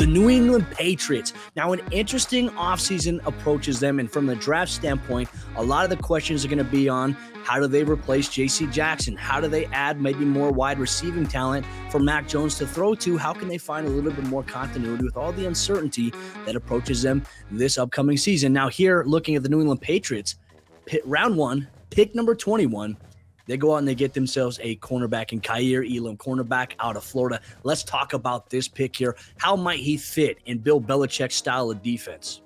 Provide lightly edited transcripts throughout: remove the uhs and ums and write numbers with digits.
the New England Patriots. Now, an interesting offseason approaches them, and from the draft standpoint, a lot of the questions are going to be on how do they replace J.C. Jackson? How do they add maybe more wide receiving talent for Mac Jones to throw to? How can they find a little bit more continuity with all the uncertainty that approaches them this upcoming season? Now, here, looking at the New England Patriots, round one, pick number 21, they go out and they get themselves a cornerback in Kaiir Elam, cornerback out of Florida. Let's talk about this pick here. How might he fit in Bill Belichick's style of defense?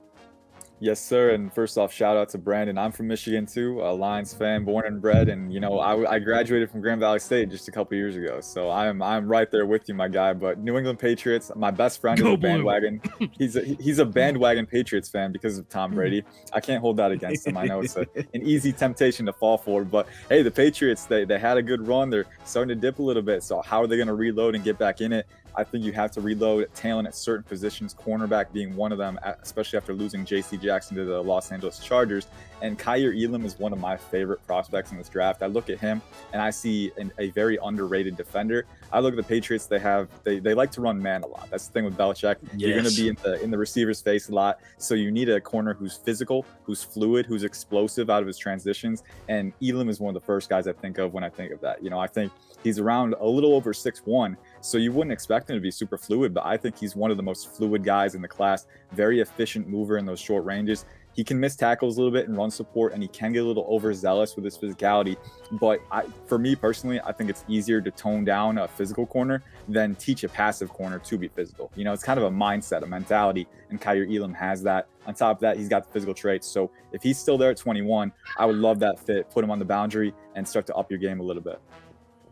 Yes, sir. And first off, shout out to Brandon. I'm from Michigan too, a Lions fan, born and bred. And I graduated from Grand Valley State just a couple years ago, so I'm right there with you, my guy. But New England Patriots, my best friend is a bandwagon. He's a bandwagon Patriots fan because of Tom Brady. I can't hold that against him. I know it's an easy temptation to fall for, but hey, the Patriots, they had a good run. They're starting to dip a little bit. So how are they going to reload and get back in it? I think you have to reload talent at certain positions, cornerback being one of them, especially after losing J.C. Jackson to the Los Angeles Chargers. And Kaiir Elam is one of my favorite prospects in this draft. I look at him and I see a very underrated defender. I look at the Patriots, they like to run man a lot. That's the thing with Belichick. Yes. You're going to be in the receiver's face a lot. So you need a corner who's physical, who's fluid, who's explosive out of his transitions. And Elam is one of the first guys I think of when I think of that. I think he's around a little over 6'1", so you wouldn't expect him to be super fluid, but I think he's one of the most fluid guys in the class. Very efficient mover in those short ranges. He can miss tackles a little bit and run support, and he can get a little overzealous with his physicality. But for me personally, I think it's easier to tone down a physical corner than teach a passive corner to be physical. It's kind of a mindset, a mentality, and Kaiir Elam has that. On top of that, he's got the physical traits. So if he's still there at 21, I would love that fit, put him on the boundary, and start to up your game a little bit.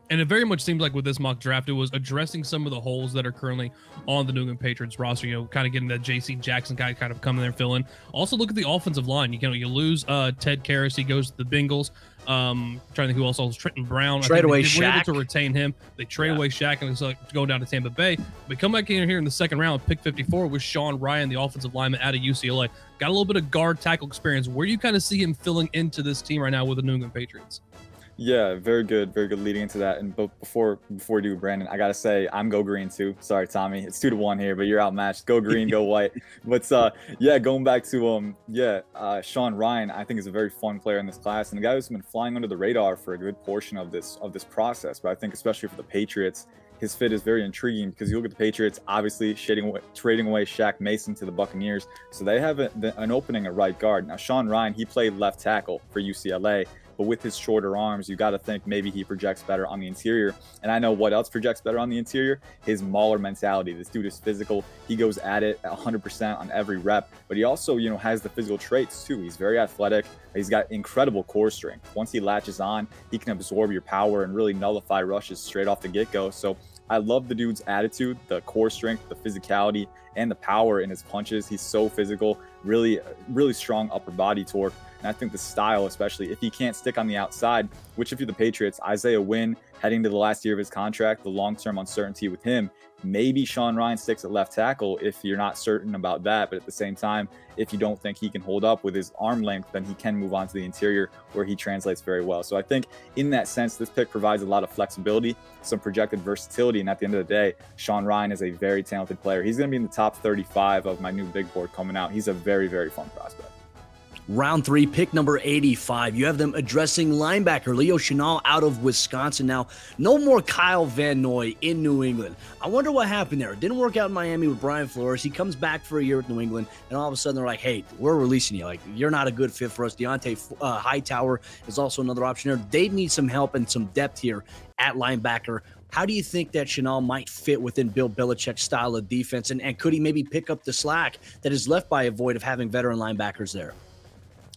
And it very much seemed like with this mock draft, it was addressing some of the holes that are currently on the New England Patriots roster, kind of getting that J.C. Jackson guy kind of coming there, fill in. Also, look at the offensive line. You lose Ted Karras. He goes to the Bengals. Trying to think who else was Trenton Brown. Trade away Shaq. They were able to retain him. They trade away Shaq and it's like going down to Tampa Bay. We come back in here in the second round, pick 54 with Sean Ryan, the offensive lineman out of UCLA. Got a little bit of guard tackle experience. Where do you kind of see him filling into this team right now with the New England Patriots? Yeah, very good leading into that. And before we do, Brandon, I gotta say I'm go green too. Sorry, Tommy, it's 2-1 here, but you're outmatched. Go green, go white. But going back to Sean Ryan, I think is a very fun player in this class, and the guy who's been flying under the radar for a good portion of this process. But I think especially for the Patriots, his fit is very intriguing because you look at the Patriots, obviously trading away Shaq Mason to the Buccaneers, so they have an opening at right guard. Now Sean Ryan, he played left tackle for UCLA. But with his shorter arms, you got to think maybe he projects better on the interior. And I know what else projects better on the interior? His mauler mentality. This dude is physical. He goes at it 100% on every rep. But he also, has the physical traits too. He's very athletic. He's got incredible core strength. Once he latches on, he can absorb your power and really nullify rushes straight off the get-go. So I love the dude's attitude, the core strength, the physicality, and the power in his punches. He's so physical, really, really strong upper body torque. And I think the style, especially if he can't stick on the outside, which if you're the Patriots, Isaiah Wynn heading to the last year of his contract, the long-term uncertainty with him, maybe Sean Ryan sticks at left tackle if you're not certain about that. But at the same time, if you don't think he can hold up with his arm length, then he can move on to the interior where he translates very well. So I think in that sense, this pick provides a lot of flexibility, some projected versatility. And at the end of the day, Sean Ryan is a very talented player. He's going to be in the top 35 of my new big board coming out. He's a very, very fun prospect. Round 3, pick number 85. You have them addressing linebacker Leo Chenal out of Wisconsin. Now, no more Kyle Van Noy in New England. I wonder what happened there. It didn't work out in Miami with Brian Flores. He comes back for a year with New England, and all of a sudden they're like, hey, we're releasing you. Like, you're not a good fit for us. Deontay Hightower is also another option there. They need some help and some depth here at linebacker. How do you think that Chenal might fit within Bill Belichick's style of defense, and could he maybe pick up the slack that is left by a void of having veteran linebackers there?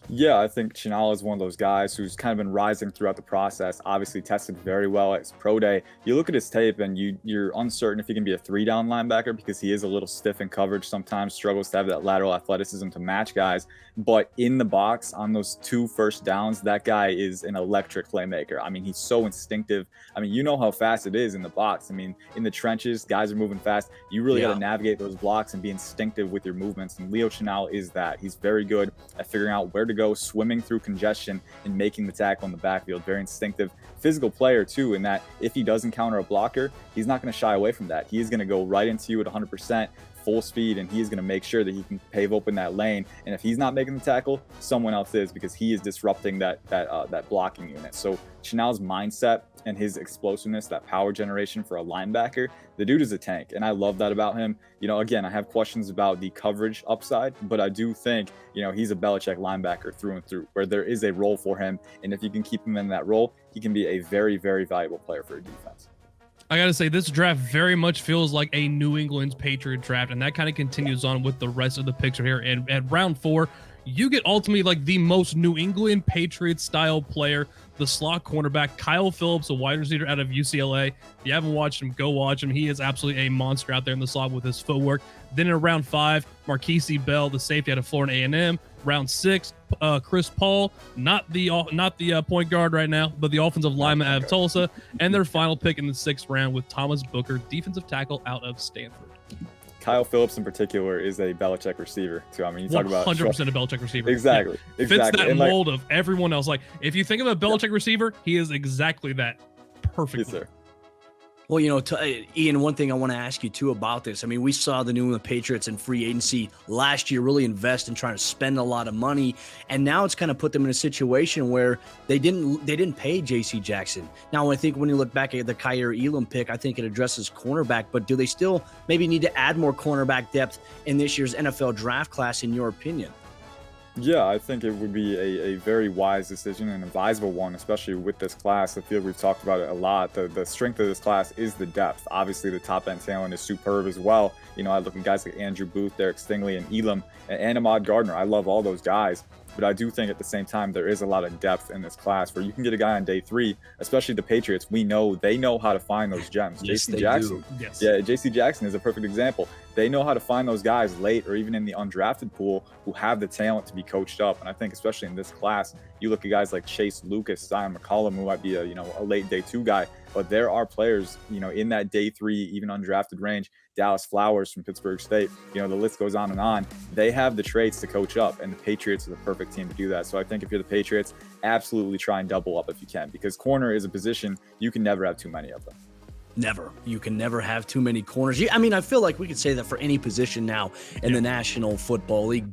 Yeah, I think Chenal is one of those guys who's kind of been rising throughout the process. Obviously tested very well at his pro day. You look at his tape and you're uncertain if he can be a 3-down linebacker because he is a little stiff in coverage sometimes, struggles to have that lateral athleticism to match guys. But in the box on those 2 first downs, that guy is an electric playmaker. I mean, he's so instinctive. I mean, you know how fast it is in the box. I mean, in the trenches, guys are moving fast. You really got to navigate those blocks and be instinctive with your movements. And Leo Chenal is that. He's very good at figuring out where to go, swimming through congestion and making the tackle in the backfield. Very instinctive, physical player too, in that if he does encounter a blocker, he's not going to shy away from that. He's going to go right into you at 100%, full speed, and he's going to make sure that he can pave open that lane. And if he's not making the tackle, someone else is, because he is disrupting that blocking unit. So Chenal's mindset and his explosiveness, that power generation for a linebacker, the dude is a tank, and I love that about him. You know, again, I have questions about the coverage upside, but I do think, you know, he's a Belichick linebacker through and through, where there is a role for him, and if you can keep him in that role, he can be a very, very valuable player for a defense. I gotta say, this draft very much feels like a New England Patriot draft, and that kind of continues on with the rest of the picks right here. And at round 4, you get ultimately like the most New England Patriots style player, the slot cornerback Kaiir Phillips, a wide receiver out of UCLA. If you haven't watched him, go watch him. He is absolutely a monster out there in the slot with his footwork. Then in round 5, Marquise Bell, the safety out of Florida A&M. Round 6, Chris Paul, not the point guard right now, but the offensive lineman out of Tulsa. And their final pick in the 6th round with Thomas Booker, defensive tackle out of Stanford. Kaiir Phillips in particular is a Belichick receiver too. I mean, you talk about 100% a Belichick receiver. Exactly. Yeah. Fits that mold of everyone else. Like, if you think of a Belichick receiver, he is exactly that. Perfectly. Yes, sir. Well, you know, Ian, one thing I want to ask you too about this. I mean, we saw the New England Patriots in free agency last year really invest in trying to spend a lot of money, and now it's kind of put them in a situation where they didn't pay J.C. Jackson. Now, I think when you look back at the Kaiir Elam pick, I think it addresses cornerback, but do they still maybe need to add more cornerback depth in this year's NFL draft class, in your opinion? Yeah, I think it would be a very wise decision and advisable one, especially with this class. I feel we've talked about it a lot. The strength of this class is the depth. Obviously, the top end talent is superb as well. You know, I look at guys like Andrew Booth, Derek Stingley, and Elam, and Ahmad Gardner. I love all those guys. But I do think at the same time, there is a lot of depth in this class where you can get a guy on day 3, especially the Patriots. We know they know how to find those gems. Yes, J.C. Jackson. Yes. Yeah, J.C. Jackson is a perfect example. They know how to find those guys late or even in the undrafted pool who have the talent to be coached up. And I think especially in this class, you look at guys like Chase Lucas, Zion McCollum, who might be a late day 2 guy, but there are players, you know, in that day 3, even undrafted range. Dallas Flowers from Pittsburgh State, you know, the list goes on and on. They have the traits to coach up, and the Patriots are the perfect team to do that. So I think if you're the Patriots, absolutely try and double up if you can, because corner is a position you can never have too many of them. Never. You can never have too many corners. I mean, I feel like we could say that for any position now in the National Football League.